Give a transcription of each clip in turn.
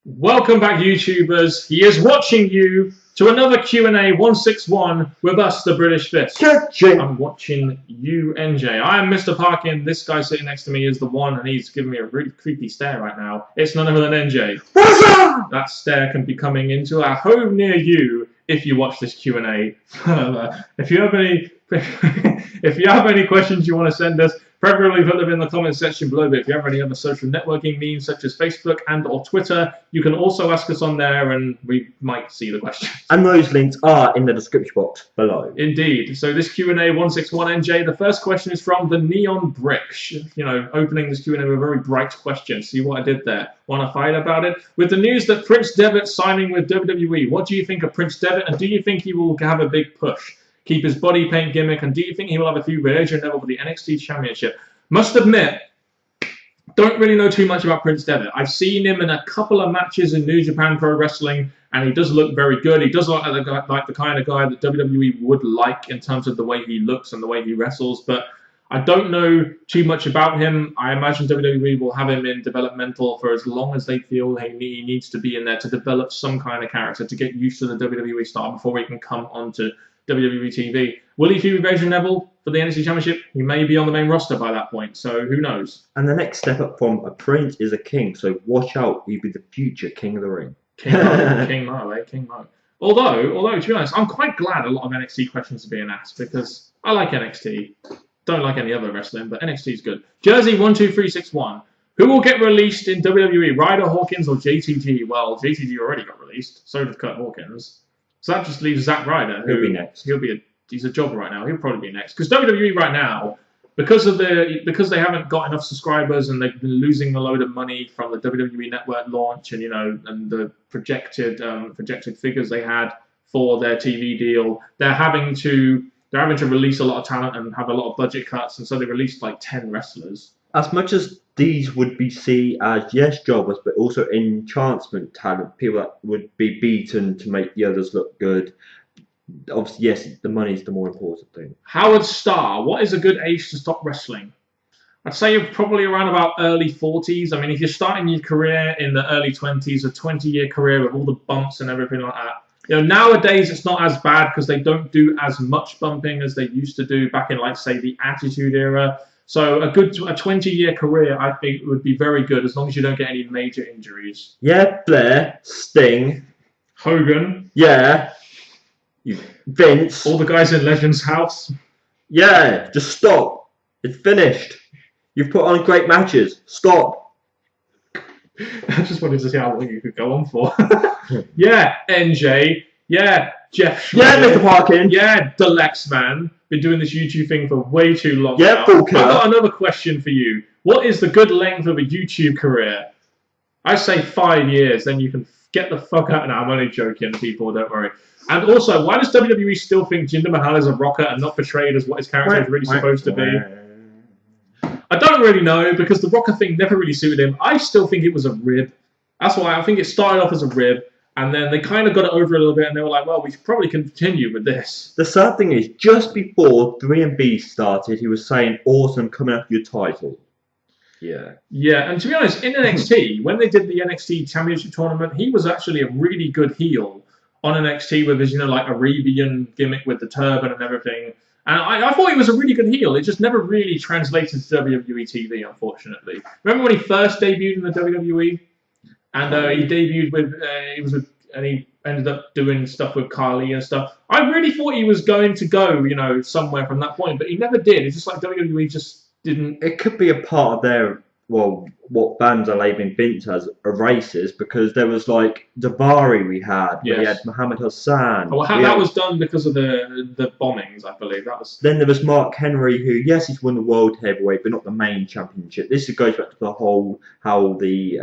Welcome back, YouTubers. He is watching you to another Q&A 161 with us, the British Fist. I'm watching you, NJ. I am Mr. Parkin. This guy sitting next to me is the one, and he's giving me a really creepy stare right now. It's none other than NJ. That stare can be coming into a home near you if you watch this Q&A. If you have any questions you want to send us, preferably put them in the comment section below. But if you have any other social networking means such as Facebook and or Twitter, you can also ask us on there and we might see the questions. And those links are in the description box below. Indeed. So this Q&A 161NJ, the first question is from the Neon Brick. You know, opening this Q&A with a very bright question. See what I did there? Want to fight about it? With the news that Prince Devitt's signing with WWE, what do you think of Prince Devitt, and do you think he will have a big push? Keep his body paint gimmick, and do you think he will have a few with AJ Neville for the NXT Championship? Must admit, don't really know too much about Prince Devitt. I've seen him in a couple of matches in New Japan Pro Wrestling, and he does look very good. He does look like the kind of guy that WWE would like in terms of the way he looks and the way he wrestles, but I don't know too much about him. I imagine WWE will have him in developmental for as long as they feel he needs to be in there to develop some kind of character, to get used to the WWE style before he can come onto WWE TV. Will he feud with AJ Neville for the NXT Championship? He may be on the main roster by that point, so who knows? And the next step up from a prince is a king, so watch out, he'll be the future king of the ring. King Mo, King Mo. Although, to be honest, I'm quite glad a lot of NXT questions are being asked, because I like NXT. Don't like any other wrestling, but NXT is good. Jersey 12361. Who will get released in WWE? Ryder Hawkins or JTG? Well, JTG already got released. So did Kurt Hawkins. So that just leaves Zack Ryder. He'll be next. He's a jobber right now. He'll probably be next. Because WWE right now, because they haven't got enough subscribers and they've been losing a load of money from the WWE Network launch and and the projected figures they had for their TV deal, they're having to release a lot of talent and have a lot of budget cuts, and so they released like 10 wrestlers. As much as these would be seen as, yes, jobbers, but also enhancement talent, people that would be beaten to make the others look good. Obviously, yes, the money is the more important thing. Howard Starr, what is a good age to stop wrestling? I'd say you're probably around about early 40s. I mean, if you're starting your career in the early 20s, a 20-year career with all the bumps and everything like that. Nowadays it's not as bad because they don't do as much bumping as they used to do back in, like, say, the Attitude Era. So a 20-year career, I think, would be very good as long as you don't get any major injuries. Yeah, Blair, Sting, Hogan. Yeah, Vince. All the guys in Legends House. Yeah, just stop. It's finished. You've put on great matches. Stop. I just wanted to see how long you could go on for. Yeah, NJ. Yeah, Jeff Schroeder. Yeah, Mr. Parkin. Yeah, the Lex Man. Been doing this YouTube thing for way too long yeah, now. Full killer. I've got another question for you. What is the good length of a YouTube career? I say 5 years, then you can get the fuck out. No, I'm only joking, people, don't worry. And also, why does WWE still think Jinder Mahal is a rocker and not portrayed as what his character is really supposed to be? I don't really know, because the rocker thing never really suited him. I still think it was a rib. That's why I think it started off as a rib, and then they kind of got it over a little bit, and they were like, well, we should probably continue with this. The sad thing is, just before 3&B started, he was saying, awesome, coming after your title. Yeah. Yeah, and to be honest, in NXT, when they did the NXT Championship Tournament, he was actually a really good heel on NXT with his, like, Arabian gimmick with the turban and everything. And I thought he was a really good heel. It just never really translated to WWE TV, unfortunately. Remember when he first debuted in the WWE? And he debuted and he ended up doing stuff with Carly and stuff. I really thought he was going to go, somewhere from that point, but he never did. It's just like WWE just didn't. It could be a part of their, what bands are labeling Vince as a racist, because there was like Davari we had Muhammad Hassan. Oh, well, that was done because of the bombings, I believe. Then there was Mark Henry, who, yes, he's won the World Heavyweight, but not the main championship. This goes back to the whole how the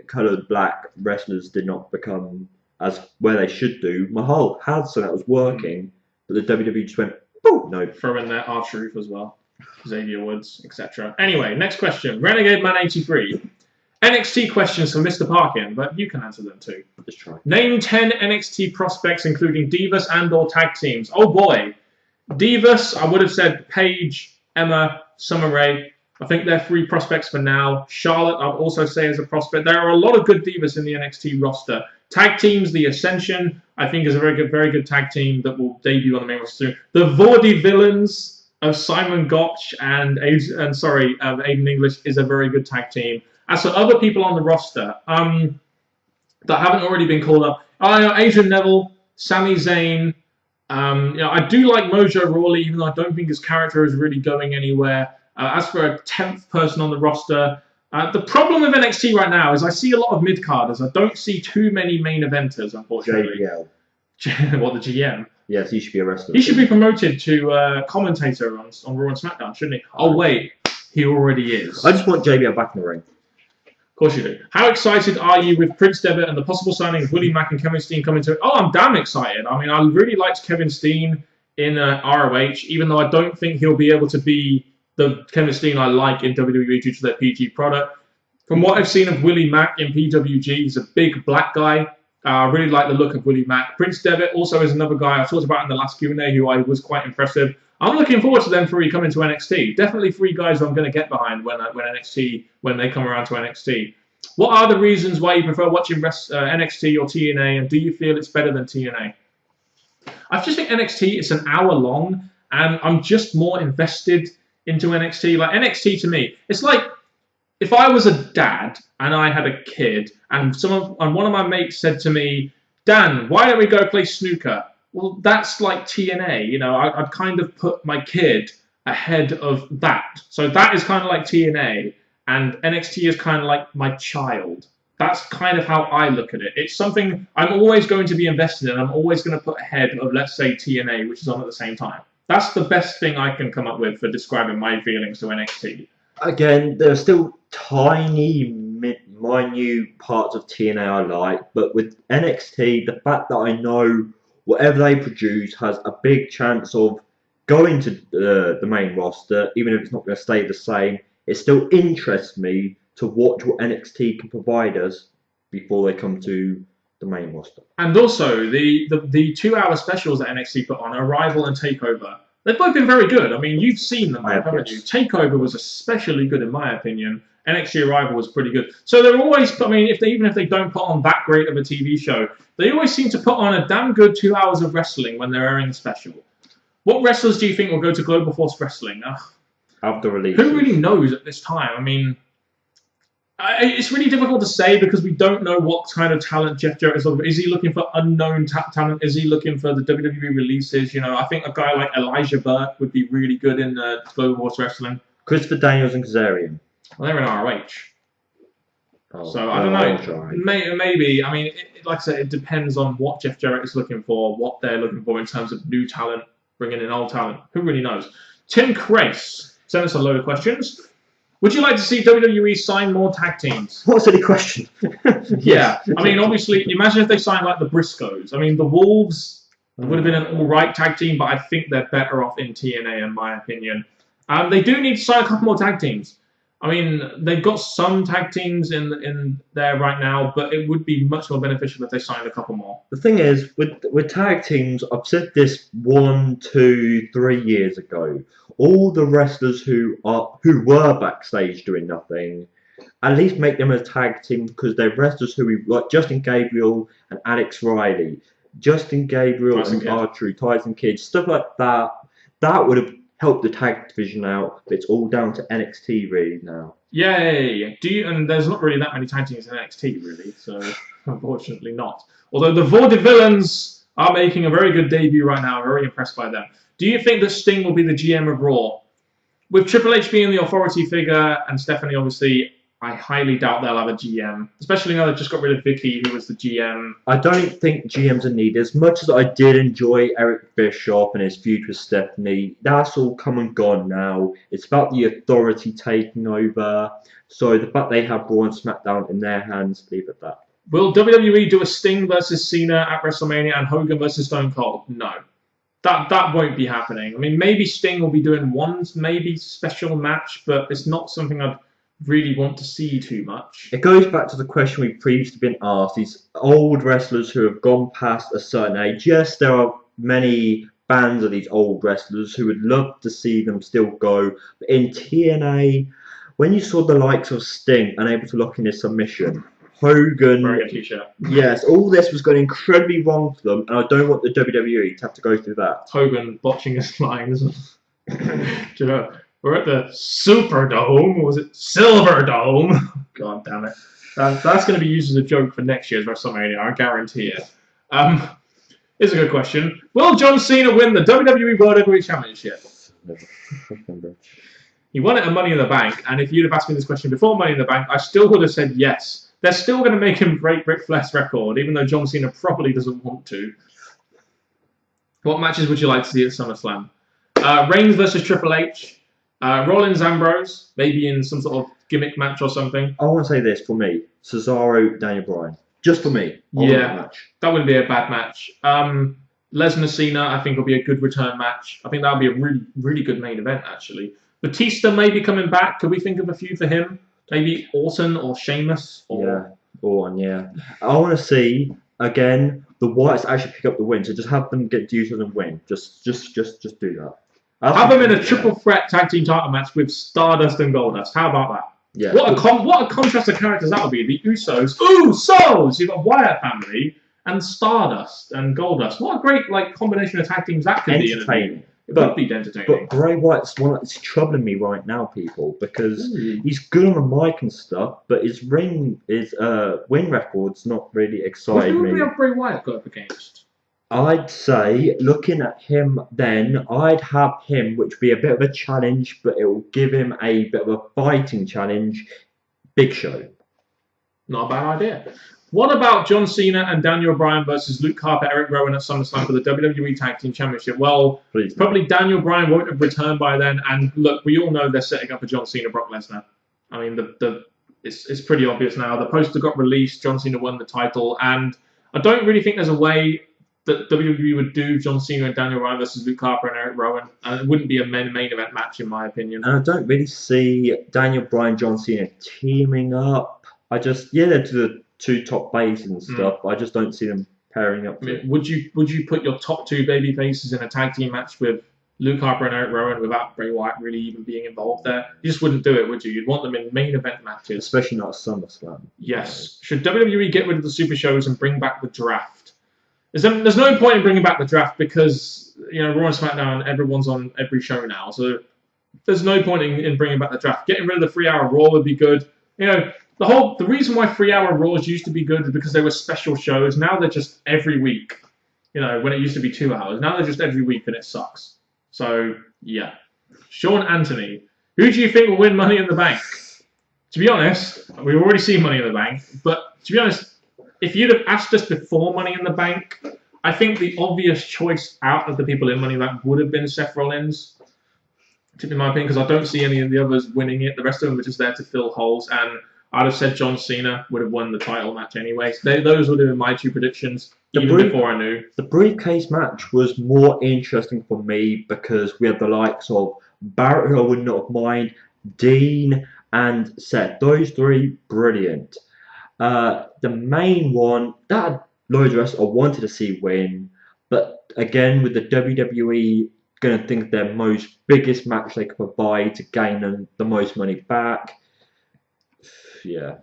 coloured black wrestlers did not become as where they should do. Mahal had something that was working, but the WWE just went, oh, no. Throw in there R-Truth as well. Xavier Woods, etc. Anyway, next question. Renegade Man 83. NXT questions for Mr. Parkin, but you can answer them too. Just try. Name 10 NXT prospects, including Divas and/or tag teams. Oh boy, Divas. I would have said Paige, Emma, Summer Rae. I think they're 3 prospects for now. Charlotte, I'd also say, is a prospect. There are a lot of good divas in the NXT roster. Tag teams, the Ascension, I think, is a very good tag team that will debut on the main roster soon. The Vaudevillains of Simon Gotch and Aiden English is a very good tag team. As for other people on the roster that haven't already been called up, Adrian Neville, Sami Zayn. I do like Mojo Rawley, even though I don't think his character is really going anywhere. As for a 10th person on the roster, the problem with NXT right now is I see a lot of mid-carders. I don't see too many main eventers, unfortunately. JBL. What, the GM? Yes, he should be a wrestler. He should be promoted to commentator on Raw and SmackDown, shouldn't he? Oh, wait. He already is. I just want JBL back in the ring. Of course you do. How excited are you with Prince Devitt and the possible signing of Willie Mack and Kevin Steen coming to it? Oh, I'm damn excited. I mean, I really liked Kevin Steen in ROH, even though I don't think he'll be able to be the Kevin Steen I like in WWE due to their PG product. From what I've seen of Willie Mack in PWG, he's a big black guy. I really like the look of Willie Mack. Prince Devitt also is another guy I talked about in the last Q&A who I was quite impressed with. I'm looking forward to them three coming to NXT. Definitely 3 guys I'm going to get behind when they come around to NXT. What are the reasons why you prefer watching NXT or TNA, and do you feel it's better than TNA? I just think NXT is an hour long, and I'm just more invested into NXT. Like NXT to me, it's like if I was a dad and I had a kid, and one of my mates said to me, "Dan, why don't we go play snooker?" Well, that's like TNA. You know, I'd kind of put my kid ahead of that. So that is kind of like TNA, and NXT is kind of like my child. That's kind of how I look at it. It's something I'm always going to be invested in. I'm always going to put ahead of, let's say, TNA, which is on at the same time. That's the best thing I can come up with for describing my feelings to NXT. Again, there are still tiny, minute parts of TNA I like, but with NXT, the fact that I know whatever they produce has a big chance of going to the main roster, even if it's not going to stay the same, it still interests me to watch what NXT can provide us before they come to the main roster. And also, the 2-hour specials that NXT put on, Arrival and TakeOver, they've both been very good. I mean, you've seen them, haven't you? TakeOver was especially good in my opinion. NXT Arrival was pretty good. So they're always, I mean, even if they don't put on that great of a TV show, they always seem to put on a damn good 2 hours of wrestling when they're airing a special. What wrestlers do you think will go to Global Force Wrestling? After release. Who really knows at this time? I mean, it's really difficult to say because we don't know what kind of talent Jeff Jarrett is looking for. Is he looking for unknown talent? Is he looking for the WWE releases? You know, I think a guy like Elijah Burke would be really good in Global Force Wrestling. Christopher Daniels and Kazarian. Well, they're in ROH. So I don't know. Maybe. I mean, like I said, it depends on what Jeff Jarrett is looking for, what they're looking for in terms of new talent, bringing in old talent. Who really knows? Tim Crace sent us a load of questions. Would you like to see WWE sign more tag teams? What a silly question. Yeah. I mean, obviously, imagine if they signed like the Briscoes. I mean, the Wolves would have been an all-right tag team, but I think they're better off in TNA, in my opinion. They do need to sign a couple more tag teams. I mean, they've got some tag teams in there right now, but it would be much more beneficial if they signed a couple more. The thing is, with tag teams, I've said this 1, 2, 3 years ago. All the wrestlers who were backstage doing nothing, at least make them a tag team because they're wrestlers who we like. Justin Gabriel and Alex Riley, Justin Gabriel and R-Truth, Tyson Kidd, stuff like that. That would have helped the tag division out. But it's all down to NXT really now. Yeah. And there's not really that many tag teams in NXT really, so unfortunately not. Although the Vaudevillains are making a very good debut right now. I'm very impressed by them. Do you think that Sting will be the GM of Raw? With Triple H being the authority figure and Stephanie, obviously, I highly doubt they'll have a GM. Especially now they've just got rid of Vicky, who was the GM. I don't think GMs are needed. As much as I did enjoy Eric Bischoff and his feud with Stephanie, that's all come and gone now. It's about the authority taking over. So the fact they have Raw and SmackDown in their hands, leave it at that. Will WWE do a Sting versus Cena at WrestleMania and Hogan versus Stone Cold? No. That won't be happening. I mean, maybe Sting will be doing one maybe special match, but it's not something I'd really want to see too much. It goes back to the question we've previously been asked. These old wrestlers who have gone past a certain age. Yes, there are many fans of these old wrestlers who would love to see them still go. But in TNA, when you saw the likes of Sting unable to lock in his submission, Hogan, Very good t-shirt. yes, all this was going incredibly wrong for them, and I don't want the WWE to have to go through that. Hogan botching his lines. Do you know, we're at the Superdome, or was it Silver Dome? God damn it. That's going to be used as a joke for next year's WrestleMania, I guarantee it. Here's a good question. Will John Cena win the WWE World Heavyweight Championship? He won it at Money in the Bank, and if you'd have asked me this question before Money in the Bank, I still would have said yes. They're still going to make him break Ric Flair's record, even though John Cena probably doesn't want to. What matches would you like to see at SummerSlam? Reigns versus Triple H, Rollins Ambrose, maybe in some sort of gimmick match or something. I want to say this for me: Cesaro, Daniel Bryan, just for me. That wouldn't be a bad match. Lesnar Cena, I think, will be a good return match. I think that would be a really, really good main event, actually. Batista may be coming back. Could we think of a few for him? Maybe Orton or Sheamus? Yeah, Orton, yeah. I want to see, again, the Whites actually pick up the win. So just have them get duties and win. Just do that. Have them in a triple threat tag team title match with Stardust and Goldust. How about that? Yeah. What a contrast of characters that would be. The Usos! You've got Wyatt family and Stardust and Goldust. What a great combination of tag teams that could be. Entertaining. It would be entertaining. But Bray Wyatt's one that's troubling me right now, people, because he's good on the mic and stuff, but his win record's not really exciting me. Who would we have Bray Wyatt go up against? I'd say, looking at him then, I'd have him, which would be a bit of a challenge, but it will give him a bit of a fighting challenge. Big Show. Not a bad idea. What about John Cena and Daniel Bryan versus Luke Harper, Eric Rowan at SummerSlam for the WWE Tag Team Championship? Well, probably Daniel Bryan won't have returned by then. And look, we all know they're setting up for John Cena, Brock Lesnar. I mean, it's pretty obvious now. The poster got released. John Cena won the title, and I don't really think there's a way that WWE would do John Cena and Daniel Bryan versus Luke Harper and Eric Rowan. And it wouldn't be a main event match, in my opinion. And I don't really see Daniel Bryan, John Cena teaming up. They're to the two top bases and stuff. I just don't see them pairing up. Would you put your top two baby faces in a tag team match with Luke Harper and Eric Rowan without Bray Wyatt really even being involved there? You just wouldn't do it, would you? You'd want them in main event matches. Especially not at SummerSlam. Yes. Should WWE get rid of the super shows and bring back the draft? There's no point in bringing back the draft because, Raw and SmackDown, everyone's on every show now. So there's no point in bringing back the draft. Getting rid of the 3-hour Raw would be good. The reason why 3-hour Raws used to be good is because they were special shows. Now they're just every week. When it used to be 2 hours. Now they're just every week and it sucks. So, yeah. Sean Anthony. Who do you think will win Money in the Bank? To be honest, we've already seen Money in the Bank. But to be honest, if you'd have asked us before Money in the Bank, I think the obvious choice out of the people in Money in the Bank would have been Seth Rollins. In my opinion, because I don't see any of the others winning it. The rest of them were just there to fill holes. And I'd have said John Cena would have won the title match anyway. Those would have been my two predictions, before I knew. The briefcase match was more interesting for me because we had the likes of Barrett, who I would not have mind, Dean, and Seth. Those three, brilliant. The main one, that had loads of us I wanted to see win, but again, with the WWE going to think their biggest match they could provide to gain them the most money back. Yeah.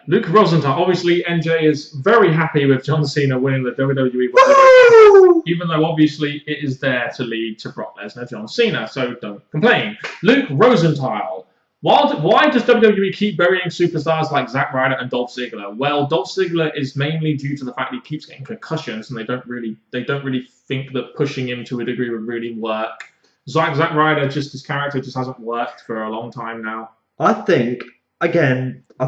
Luke Rosenthal. Obviously, NJ is very happy with John Cena winning the WWE World, even though obviously it is there to lead to Brock Lesnar, John Cena, so don't complain. Luke Rosenthal. Why does WWE keep burying superstars like Zack Ryder and Dolph Ziggler? Well, Dolph Ziggler is mainly due to the fact he keeps getting concussions, and they don't really think that pushing him to a degree would really work. Zack Ryder, his character just hasn't worked for a long time now. I think Ryder, I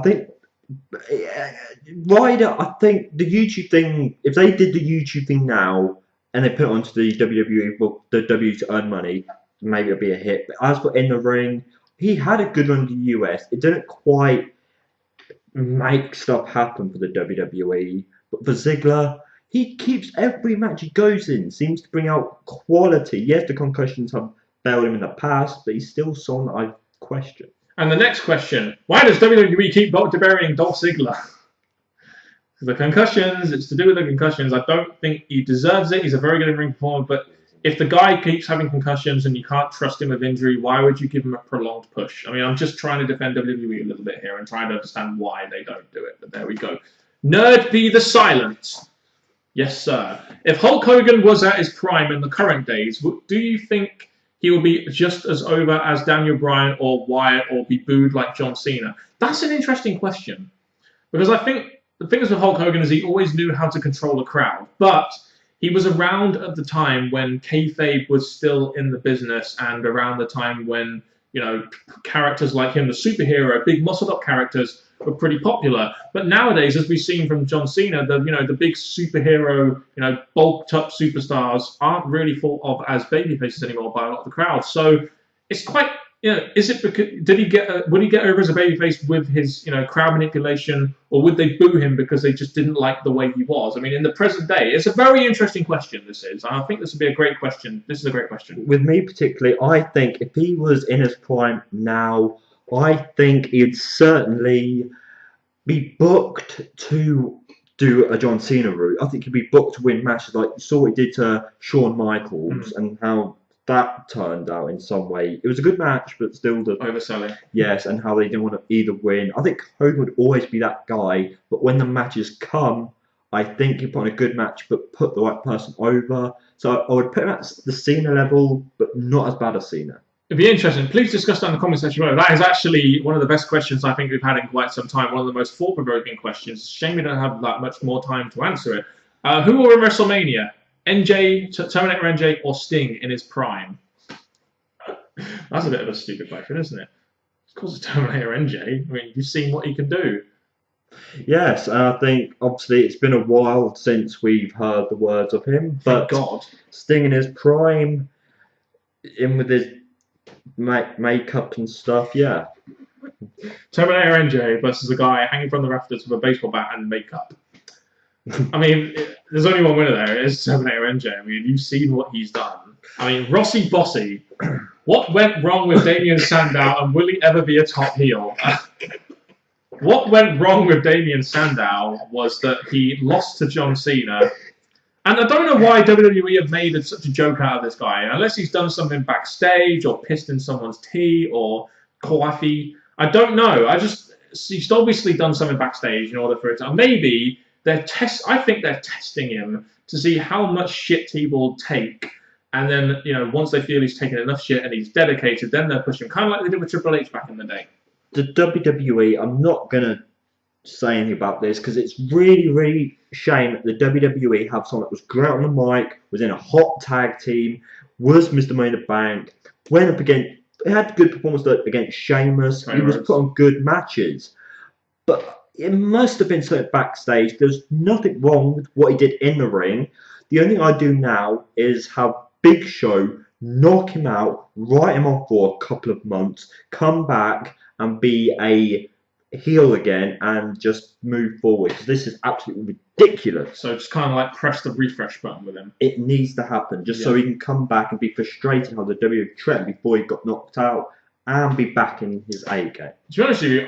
think the YouTube thing, if they did the YouTube thing now and they put it onto the WWE, the W to earn money, maybe it'll be a hit. But as for in the ring, he had a good run in the US. It didn't quite make stuff happen for the WWE. But for Ziggler, he keeps every match he goes in, seems to bring out quality. Yes, the concussions have failed him in the past, but he's still someone I question. And the next question, why does WWE keep burying Dolph Ziggler? The concussions, it's to do with the concussions. I don't think he deserves it. He's a very good in-ring performer, but if the guy keeps having concussions and you can't trust him with injury, why would you give him a prolonged push? I mean, I'm just trying to defend WWE a little bit here and trying to understand why they don't do it. But there we go. Nerd be the silent. Yes, sir. If Hulk Hogan was at his prime in the current days, do you think he will be just as over as Daniel Bryan or Wyatt or be booed like John Cena? That's an interesting question. Because I think the thing is with Hulk Hogan is he always knew how to control a crowd. But he was around at the time when kayfabe was still in the business and around the time when, you know, characters like him, the superhero, big muscled-up characters, were pretty popular. But nowadays, as we've seen from John Cena, the big superhero, bulked-up superstars aren't really thought of as babyfaces anymore by a lot of the crowd. So it's quite, is it because would he get over as a babyface with his, crowd manipulation, or would they boo him because they just didn't like the way he was? I mean, in the present day, it's a very interesting question. This is. I think this would be a great question. This is a great question. With me particularly, I think if he was in his prime now, I think he'd certainly be booked to do a John Cena route. I think he'd be booked to win matches like you saw what he did to Shawn Michaels and how that turned out in some way. It was a good match, but still the overselling. Yes, and how they didn't want to either win. I think Hogan would always be that guy, but when the matches come, I think he'd put on a good match, but put the right person over. So I would put him at the Cena level, but not as bad as Cena. It'd be interesting. Please discuss that in the comment section below. That is actually one of the best questions I think we've had in quite some time. One of the most thought-provoking questions. Shame we don't have that much more time to answer it. Who will win WrestleMania? Terminator NJ, or Sting in his prime? That's a bit of a stupid question, isn't it? Of course it's Terminator NJ. I mean, you've seen what he can do. Yes, and I think obviously it's been a while since we've heard the words of him. But thank God. Sting in his prime, in with his makeup and stuff, yeah. Terminator NJ versus a guy hanging from the rafters with a baseball bat and makeup. I mean, there's only one winner there. It is Terminator NJ. I mean, you've seen what he's done. I mean, Rossi Bossy. What went wrong with Damien Sandow, and will he ever be a top heel? What went wrong with Damien Sandow was that he lost to John Cena. And I don't know why WWE have made such a joke out of this guy. Unless he's done something backstage or pissed in someone's tea or coffee. I don't know. He's obviously done something backstage in order for it to... Maybe I think they're testing him to see how much shit he will take. And then, once they feel he's taken enough shit and he's dedicated, then they'll push him. Kind of like they did with Triple H back in the day. The WWE, I'm not going to say anything about this because it's really, really shame that the WWE have someone that was great on the mic, was in a hot tag team, was Mr. Money in the Bank, went up against, had good performance against Sheamus, he was put on good matches. But it must have been something backstage. There's nothing wrong with what he did in the ring. The only thing I do now is have Big Show knock him out, write him off for a couple of months, come back and be a heel again and just move forward. Because this is absolutely ridiculous. So just kind of like press the refresh button with him. It needs to happen just so he can come back and be frustrated how the WWE treated him before he got knocked out and be back in his A game. To be honest with you,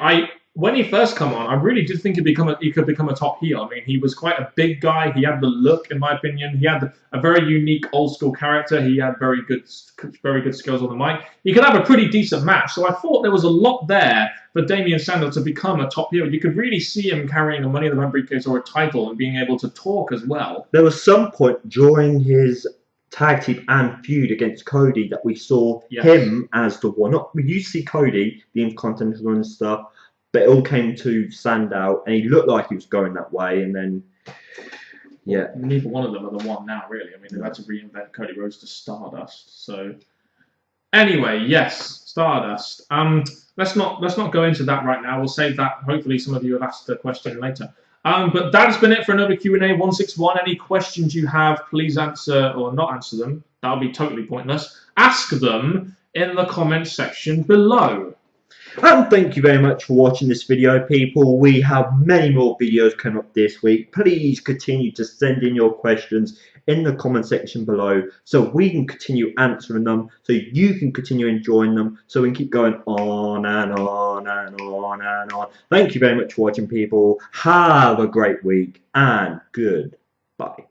when he first come on, I really did think he could become a top heel. I mean, he was quite a big guy. He had the look, in my opinion. He had a very unique old school character. He had very good skills on the mic. He could have a pretty decent match. So I thought there was a lot there for Damien Sandow to become a top heel. You could really see him carrying a Money in the Bank briefcase or a title and being able to talk as well. There was some point during his tag team and feud against Cody that we saw him as the one. We used to see Cody, the Intercontinental and stuff, but it all came to Sandow, and he looked like he was going that way, and then, yeah. Neither one of them are the one now, really. I mean, they've had to reinvent Cody Rhodes to Stardust. So, anyway, yes, Stardust. Let's not go into that right now. We'll save that. Hopefully, some of you have asked the question later. But that's been it for another Q&A 161. Any questions you have, please answer or not answer them. That'll be totally pointless. Ask them in the comment section below. And thank you very much for watching this video, people. We have many more videos coming up this week. Please continue to send in your questions in the comment section below so we can continue answering them, so you can continue enjoying them, so we can keep going on and on and on and on. Thank you very much for watching, people. Have a great week and goodbye.